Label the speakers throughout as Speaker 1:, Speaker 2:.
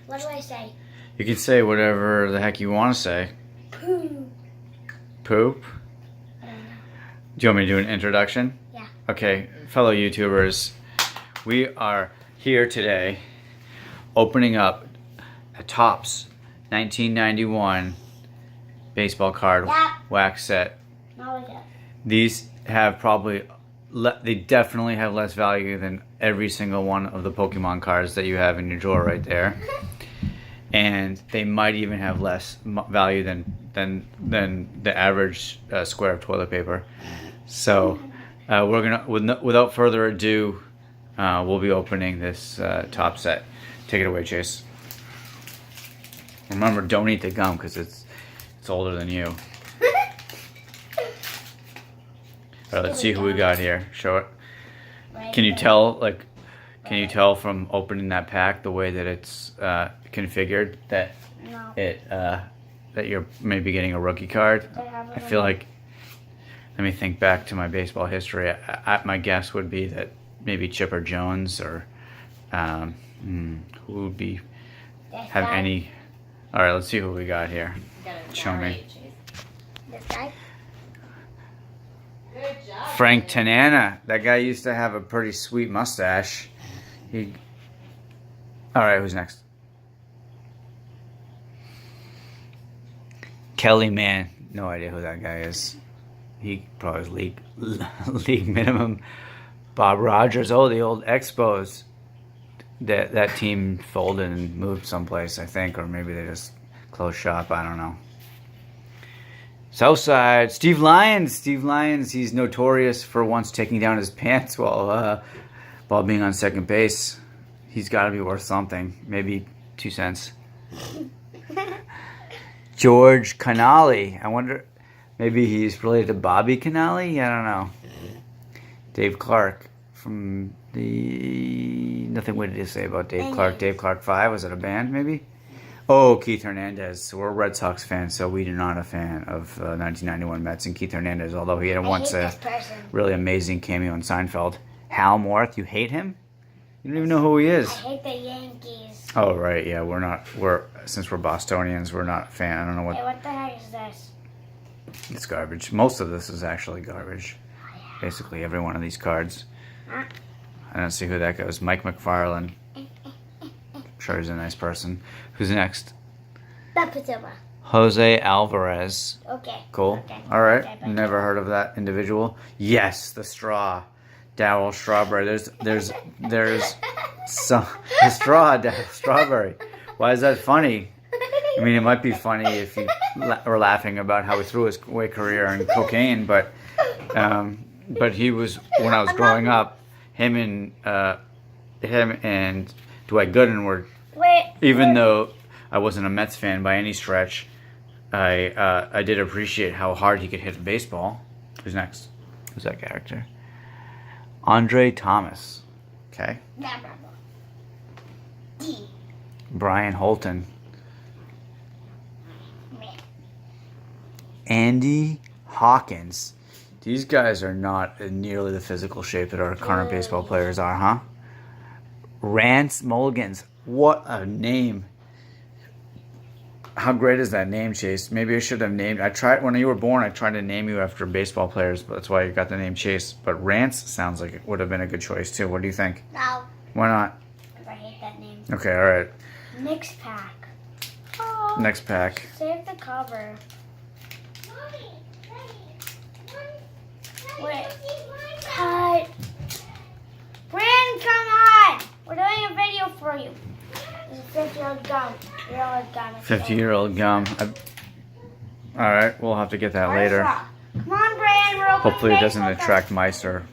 Speaker 1: What do I say?
Speaker 2: You can say whatever the heck you want to say.
Speaker 1: Poop.
Speaker 2: Poop?
Speaker 1: I don't know.
Speaker 2: Do you want me to do an introduction?
Speaker 1: Yeah.
Speaker 2: Okay, fellow YouTubers, we are here today opening up a Topps 1991 baseball card
Speaker 1: Yeah.
Speaker 2: wax set.
Speaker 1: Not like that.
Speaker 2: These have probably, they definitely have less value than every single one of the Pokemon cards that you have in your drawer right there. And they might even have less value than the average square of toilet paper. So we're gonna, without further ado, we'll be opening this top set. Take it away, Chase. Remember, don't eat the gum because it's older than you. All right, let's see who we got here. Show it.
Speaker 1: Right
Speaker 2: Can you
Speaker 1: there.
Speaker 2: tell, like, can you tell from opening that pack the way that it's configured that
Speaker 1: No.
Speaker 2: that you're maybe getting a rookie card?
Speaker 1: They have it
Speaker 2: I
Speaker 1: on
Speaker 2: feel
Speaker 1: the-
Speaker 2: like, let me think back to my baseball history. My guess would be that maybe Chipper Jones or who would be
Speaker 1: This
Speaker 2: have
Speaker 1: guy.
Speaker 2: any. All right, let's see who we got here. Show me.
Speaker 1: This guy.
Speaker 3: Good job.
Speaker 2: Frank Tanana. That guy used to have a pretty sweet mustache. He. All right, who's next? Kelly Mann. No idea who that guy is. He probably was league minimum. Bob Rogers. Oh, the old Expos. That team folded and moved someplace, I think, or maybe they just closed shop. I don't know. Southside. Steve Lyons. Steve Lyons. He's notorious for once taking down his pants while being on second base. He's got to be worth something. Maybe 2 cents. George Canali. I wonder, maybe he's related to Bobby Canali? I don't know. Dave Clark from the... Nothing what did you say about Dave Clark? Dave Clark 5? Was it a band, maybe? Oh, Keith Hernandez. So we're Red Sox fans, so we are not a fan of 1991 Mets and Keith Hernandez, although he had
Speaker 1: I
Speaker 2: once
Speaker 1: hate
Speaker 2: a
Speaker 1: this person.
Speaker 2: really amazing cameo in Seinfeld. Hal Morth, you hate him? You don't even know who he is.
Speaker 1: I hate the Yankees.
Speaker 2: Oh, right, yeah, since we're Bostonians, we're not a fan. I don't know
Speaker 1: Hey,
Speaker 2: what,
Speaker 1: what the heck is this?
Speaker 2: it's garbage. Most of this is actually garbage.
Speaker 1: Oh, yeah.
Speaker 2: Basically, every one of these cards.
Speaker 1: Huh?
Speaker 2: I don't see who that goes. Mike McFarland. I'm sure he's a nice person. Who's next?
Speaker 1: Bapazilla.
Speaker 2: Jose Alvarez.
Speaker 1: Okay.
Speaker 2: Cool.
Speaker 1: Okay.
Speaker 2: All right.
Speaker 1: Okay,
Speaker 2: Never heard of that individual. Yes, the straw. Darryl Strawberry. There's some the straw. Darryl Strawberry. Why is that funny? I mean, it might be funny if you were laughing about how he threw his away career in cocaine, but he was, when I was growing up, him and Dwight Gooden were,
Speaker 1: Wait.
Speaker 2: even though I wasn't a Mets fan by any stretch, I did appreciate how hard he could hit a baseball. Who's next? Who's that character? Andre Thomas. Okay.
Speaker 1: Blah, blah, blah. D.
Speaker 2: Brian Holton.
Speaker 1: Meh.
Speaker 2: Andy Hawkins. These guys are not in nearly the physical shape that our current baseball players are, huh? Rance Mulligans. What a name. How great is that name, Chase? Maybe I should have named... when you were born, I tried to name you after baseball players, but that's why you got the name Chase. But Rance sounds like it would have been a good choice, too. What do you think?
Speaker 1: No.
Speaker 2: Why not?
Speaker 1: Because I hate that name.
Speaker 2: Okay, all right.
Speaker 1: Mixed pack. Oh.
Speaker 2: Next pack.
Speaker 1: Save the cover. Wait. Cut. Brandon, come on! We're doing a video for you. There's a 50-year-old gum.
Speaker 2: 50-year-old gum. All right, we'll have to get that later.
Speaker 1: Come on, Brandon. We're opening
Speaker 2: Hopefully it doesn't
Speaker 1: baseball
Speaker 2: attract mice or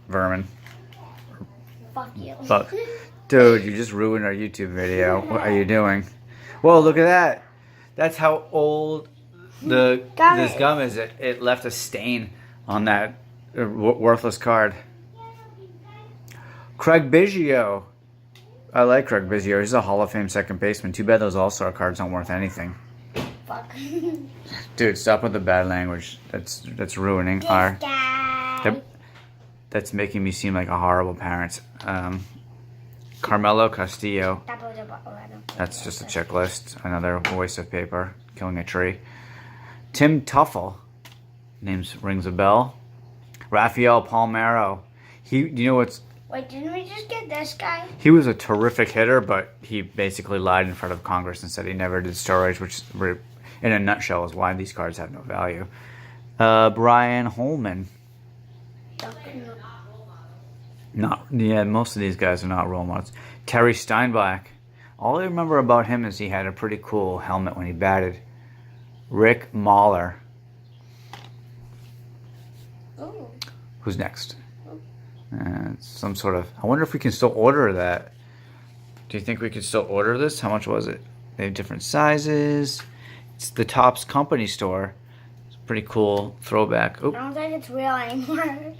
Speaker 2: vermin.
Speaker 1: cards. Fuck you.
Speaker 2: But, dude, you just ruined our YouTube video. What are you doing? Whoa, look at that. That's how old this gum is. It left a stain on that worthless card. Craig Biggio. I like Craig Biggio. He's a Hall of Fame second baseman. Too bad those All-Star cards aren't worth anything.
Speaker 1: Fuck.
Speaker 2: Dude, stop with the bad language. That's ruining
Speaker 1: This
Speaker 2: our...
Speaker 1: guy.
Speaker 2: That's making me seem like a horrible parent. Carmelo Castillo.
Speaker 1: Tapos the bottle.
Speaker 2: That's just a checklist. Another waste of paper. Killing a tree. Tim Tuffle. Names rings a bell. Rafael Palmeiro. You know what's...
Speaker 1: Wait, didn't we just get this guy?
Speaker 2: He was a terrific hitter, but he basically lied in front of Congress and said he never did steroids, which, in a nutshell, is why these cards have no value. Brian Holman. Most of these guys are not role models. Terry Steinbach. All I remember about him is he had a pretty cool helmet when he batted. Rick Mahler.
Speaker 1: Ooh.
Speaker 2: Who's next? Some sort of... I wonder if we can still order that. Do you think we could still order this? How much was it? They have different sizes. It's the Topps Company store. It's a pretty cool throwback.
Speaker 1: I don't think it's real anymore.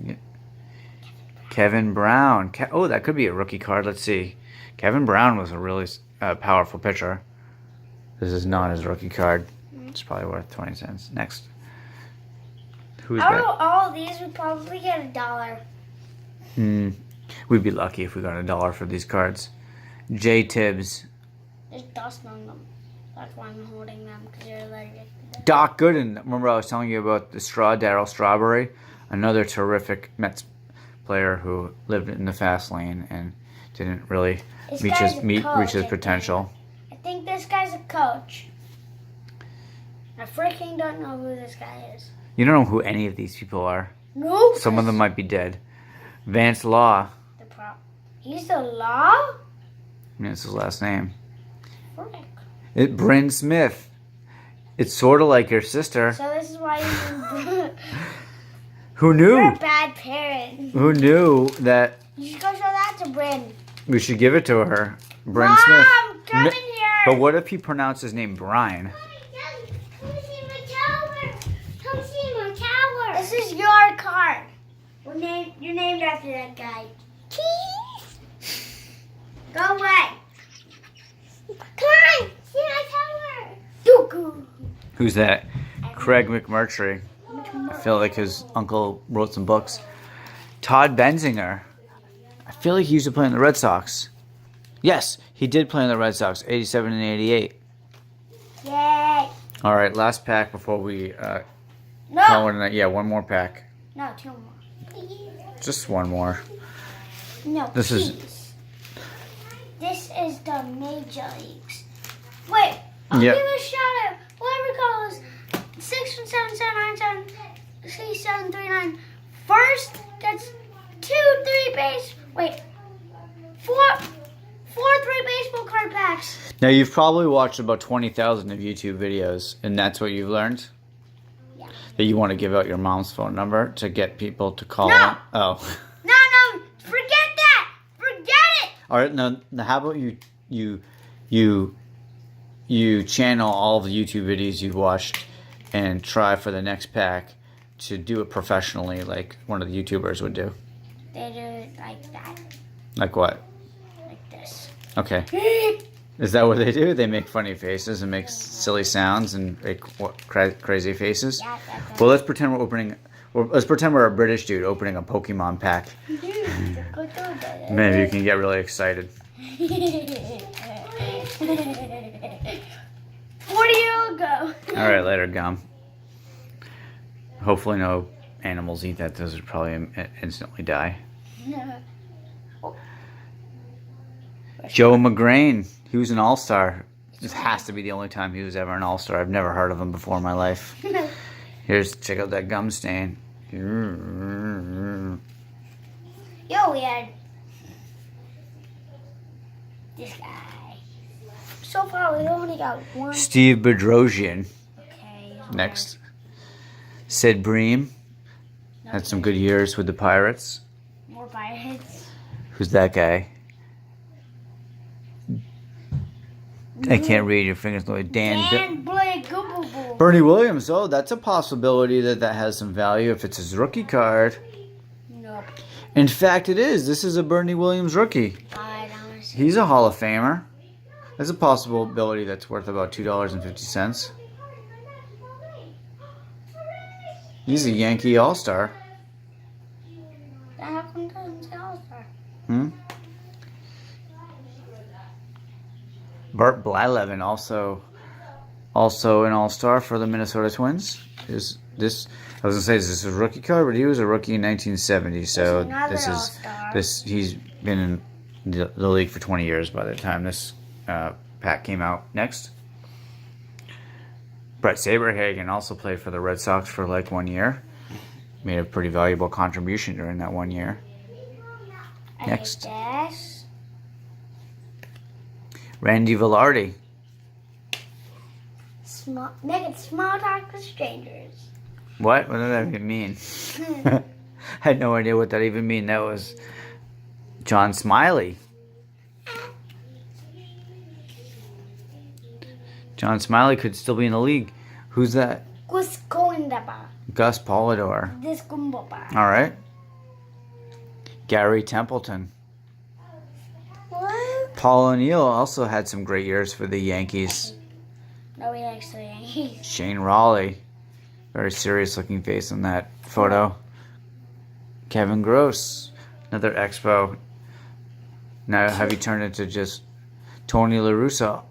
Speaker 2: Yeah. Kevin Brown. That could be a rookie card. Let's see. Kevin Brown was a really powerful pitcher. This is not his rookie card. It's probably worth 20 cents. Next. Who's
Speaker 1: Out
Speaker 2: that?
Speaker 1: of all these, we probably get $1.
Speaker 2: We'd be lucky if we got $1 for these cards. Jay Tibbs.
Speaker 1: There's dust on them. That's why I'm holding them, because you're allergic to dust.
Speaker 2: Doc Gooden. Remember I was telling you about the Darryl Strawberry? Another terrific Mets player who lived in the fast lane and didn't really reach his potential.
Speaker 1: I think this guy's a coach. I freaking don't know who this guy is.
Speaker 2: You don't know who any of these people are.
Speaker 1: No.
Speaker 2: Some of them might be dead. Vance Law.
Speaker 1: He's the law?
Speaker 2: That's his last name.
Speaker 1: Frick.
Speaker 2: Bryn Smith. It's sort of like your sister.
Speaker 1: So this is why you...
Speaker 2: Who knew?
Speaker 1: You're a bad parent.
Speaker 2: Who knew that...
Speaker 1: You should go show that to Bryn.
Speaker 2: We should give it to her. Bryn
Speaker 1: Mom,
Speaker 2: Smith.
Speaker 1: come in here.
Speaker 2: But what if he pronounced his name Brian?
Speaker 1: Come see my tower. Come see my tower. This is your card. You're named after that guy. Go away. Come on. See my tower. Dooku.
Speaker 2: Who's that? Craig McMurtry. I feel like his uncle wrote some books. Todd Benzinger. I feel like he used to play in the Red Sox. Yes, he did play in the Red Sox, 87 and 88.
Speaker 1: Yay.
Speaker 2: All right, last pack before we
Speaker 1: No.
Speaker 2: call it a night. Yeah, one more pack.
Speaker 1: No, 2 more.
Speaker 2: Just one more.
Speaker 1: No,
Speaker 2: This is-
Speaker 1: please. This is the Major Leagues. Wait, I'll
Speaker 2: Yep.
Speaker 1: give a shout out. Whoever calls 617-797-3739 first gets 3 base. Wait, 4 3 baseball card packs.
Speaker 2: Now, you've probably watched about 20,000 of YouTube videos, and that's what you've learned?
Speaker 1: Yeah.
Speaker 2: That you want to give out your mom's phone number to get people to call
Speaker 1: No.
Speaker 2: in? Oh.
Speaker 1: No, forget that. Forget it.
Speaker 2: All right, now how about you channel all the YouTube videos you've watched and try for the next pack to do it professionally like one of the YouTubers would do.
Speaker 1: They do it like that,
Speaker 2: Like what?
Speaker 1: like this.
Speaker 2: Okay. Is that what they do? They make funny faces and make silly sounds and make crazy faces?
Speaker 1: Yeah,
Speaker 2: Well, let's pretend we're a British dude opening a Pokemon pack. Maybe you can get really excited.
Speaker 1: 40-year-old ago.
Speaker 2: All right, later, Gum. Hopefully no animals eat that. Those would probably instantly die. Joe McGrain. He was an all-star. This has to be the only time he was ever an all-star. I've never heard of him before in my life. Check out that gum stain.
Speaker 1: Yo, we had this guy. So far, we only got one.
Speaker 2: Steve Bedrosian.
Speaker 1: Okay.
Speaker 2: Next. Sid Bream. Had some good years with the Pirates.
Speaker 1: More pirates.
Speaker 2: Who's that guy? I can't read your fingers.
Speaker 1: Dan Blake Goobable.
Speaker 2: Bernie Williams. Oh, that's a possibility that has some value if it's his rookie card.
Speaker 1: Nope.
Speaker 2: In fact, it is. This is a Bernie Williams rookie. He's a Hall of Famer. There's a possibility that's worth about $2.50. He's a Yankee All-Star.
Speaker 1: How come it doesn't say All-Star?
Speaker 2: Bert Blyleven, also an All-Star for the Minnesota Twins. Is this? I was gonna say, is this a rookie card? But he was a rookie in 1970. So he's been in the league for 20 years by the time this pack came out. Next, Brett Saberhagen also played for the Red Sox for like 1 year. Made a pretty valuable contribution during that 1 year. Next, Randy Velarde.
Speaker 1: Making small talk with strangers.
Speaker 2: What? What does that even mean? I had no idea what that even mean. That was John Smiley. John Smiley could still be in the league. Who's that? Gus Polidor. All right. Gary Templeton.
Speaker 1: What?
Speaker 2: Paul O'Neill also had some great years for the Yankees.
Speaker 1: Nobody likes the Yankees.
Speaker 2: Shane Raleigh. Very serious looking face in that photo. Kevin Gross. Another Expo. Now have you turned into just Tony La Russa?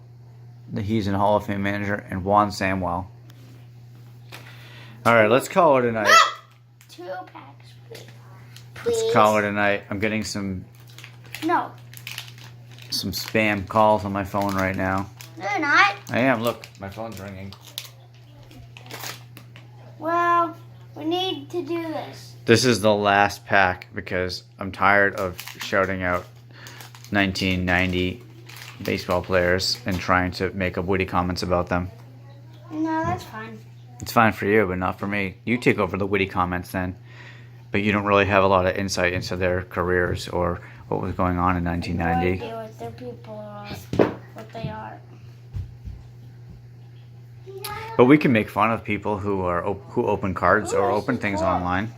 Speaker 2: He's an Hall of Fame manager. And Juan Samuel. All right, let's call it a night.
Speaker 1: 2 packs, please.
Speaker 2: Let's call it a night. I'm getting some spam calls on my phone right now.
Speaker 1: No, you're not.
Speaker 2: I am. Look, my phone's ringing.
Speaker 1: Well, we need to do this.
Speaker 2: This is the last pack because I'm tired of shouting out 1990 baseball players and trying to make up witty comments about them.
Speaker 1: No, that's fine.
Speaker 2: It's fine for you, but not for me. You take over the witty comments then. But you don't really have a lot of insight into their careers or what was going on in 1990.
Speaker 1: No idea what their people are, what they are.
Speaker 2: But we can make fun of people who open cards or open things online.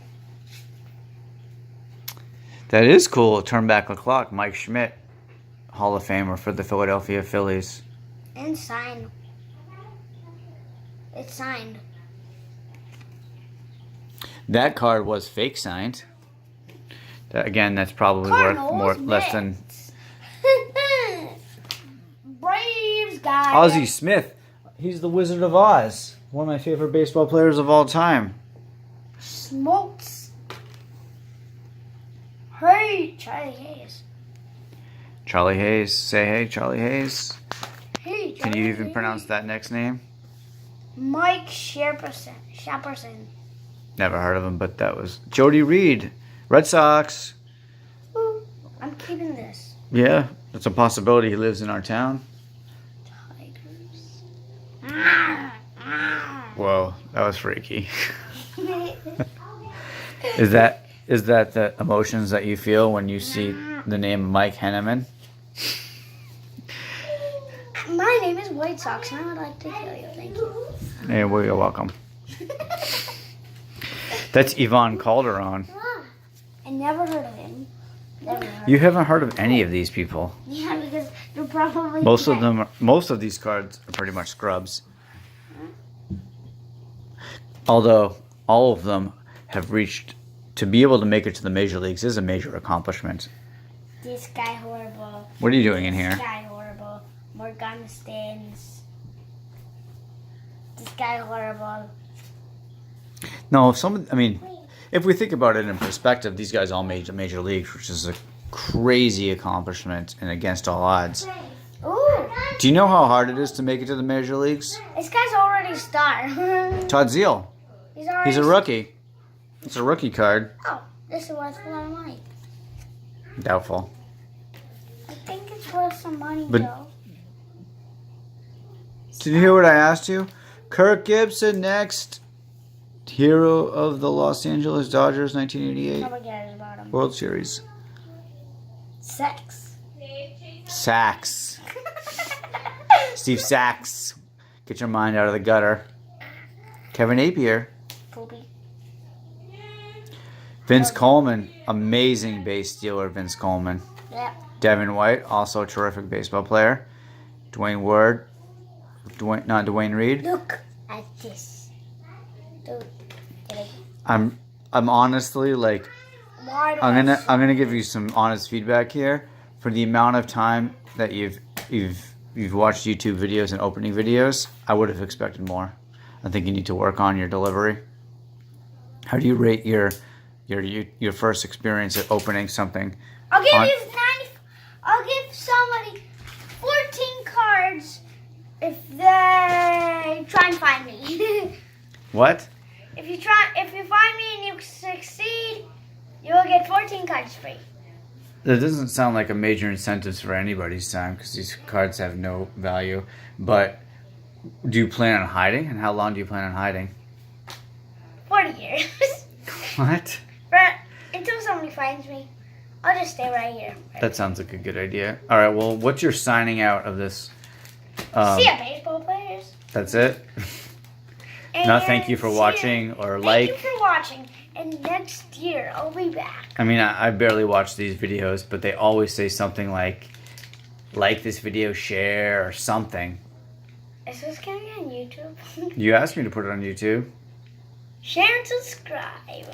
Speaker 2: That is cool. Turn back the clock. Mike Schmidt, Hall of Famer for the Philadelphia Phillies.
Speaker 1: And signed. It's signed.
Speaker 2: That card was fake signed. Again, that's probably worth less than
Speaker 1: Braves guy.
Speaker 2: Ozzie Smith. He's the Wizard of Oz. One of my favorite baseball players of all time.
Speaker 1: Smokes. Hey, Charlie Hayes.
Speaker 2: Charlie Hayes. Say hey, Charlie Hayes.
Speaker 1: Hey, Charlie
Speaker 2: Can you even
Speaker 1: Hayes.
Speaker 2: pronounce that next name?
Speaker 1: Mike Shepperson.
Speaker 2: Never heard of him, but that was Jody Reed. Red Sox.
Speaker 1: Ooh, I'm keeping this.
Speaker 2: Yeah, that's a possibility. He lives in our town.
Speaker 1: Tigers.
Speaker 2: Whoa, that was freaky. Is that the emotions that you feel when you see the name Mike Henneman?
Speaker 1: My name is White Sox, and I would like to kill you. Thank you.
Speaker 2: Hey, well, you're welcome. That's Yvonne Calderon.
Speaker 1: I never heard of him.
Speaker 2: You haven't heard of any of these people.
Speaker 1: Yeah, because you're probably
Speaker 2: Most of these cards are pretty much scrubs. Although all of them have reached to be able to make it to the major leagues is a major accomplishment.
Speaker 1: This guy horrible.
Speaker 2: What are you doing in here?
Speaker 1: This guy horrible. Morgan Stans. This guy horrible.
Speaker 2: No, if we think about it in perspective, these guys all made the major leagues, which is a crazy accomplishment and against all odds.
Speaker 1: Ooh,
Speaker 2: Do you know how hard it is to make it to the major leagues?
Speaker 1: this guy's already a star.
Speaker 2: Todd Zeal. He's a rookie. It's a rookie card.
Speaker 1: Oh, this is worth a lot of money.
Speaker 2: Doubtful.
Speaker 1: I think it's worth some money,
Speaker 2: But-
Speaker 1: though.
Speaker 2: Did you hear what I asked you? Kirk Gibson next. Hero of the Los Angeles Dodgers, 1988
Speaker 1: Nobody cares about him.
Speaker 2: World Series.
Speaker 1: Sex.
Speaker 2: Sachs. Steve Sachs. Get your mind out of the gutter. Kevin Napier.
Speaker 1: Poopy.
Speaker 2: Vince Coleman. Amazing base stealer, Vince Coleman.
Speaker 1: Yep.
Speaker 2: Devin White, also a terrific baseball player. Dwayne Ward. Not Dwayne Reed.
Speaker 1: Look at this. Dude.
Speaker 2: I'm honestly like
Speaker 1: Why do
Speaker 2: I'm gonna give you some honest feedback here for the amount of time that you've you've watched YouTube videos and opening videos, I would have expected more. I think you need to work on your delivery. How do you rate your first experience at opening something?
Speaker 1: I'll give somebody 14 cards if they try and find me.
Speaker 2: What?
Speaker 1: If you find me and you succeed, you'll get 14 cards free.
Speaker 2: That doesn't sound like a major incentive for anybody's time because these cards have no value. But do you plan on hiding? And how long do you plan on hiding?
Speaker 1: 40 years.
Speaker 2: What?
Speaker 1: But until somebody finds me, I'll just stay right here.
Speaker 2: That sounds like a good idea. All right, well, what's your signing out of this?
Speaker 1: See ya, baseball players.
Speaker 2: That's it? No, thank you for watching or like.
Speaker 1: Thank you for watching. And next year, I'll be back.
Speaker 2: I mean, I barely watch these videos, but they always say something like this video, share, or something.
Speaker 1: Is this going to be on YouTube?
Speaker 2: You asked me to put it on YouTube.
Speaker 1: Share and subscribe.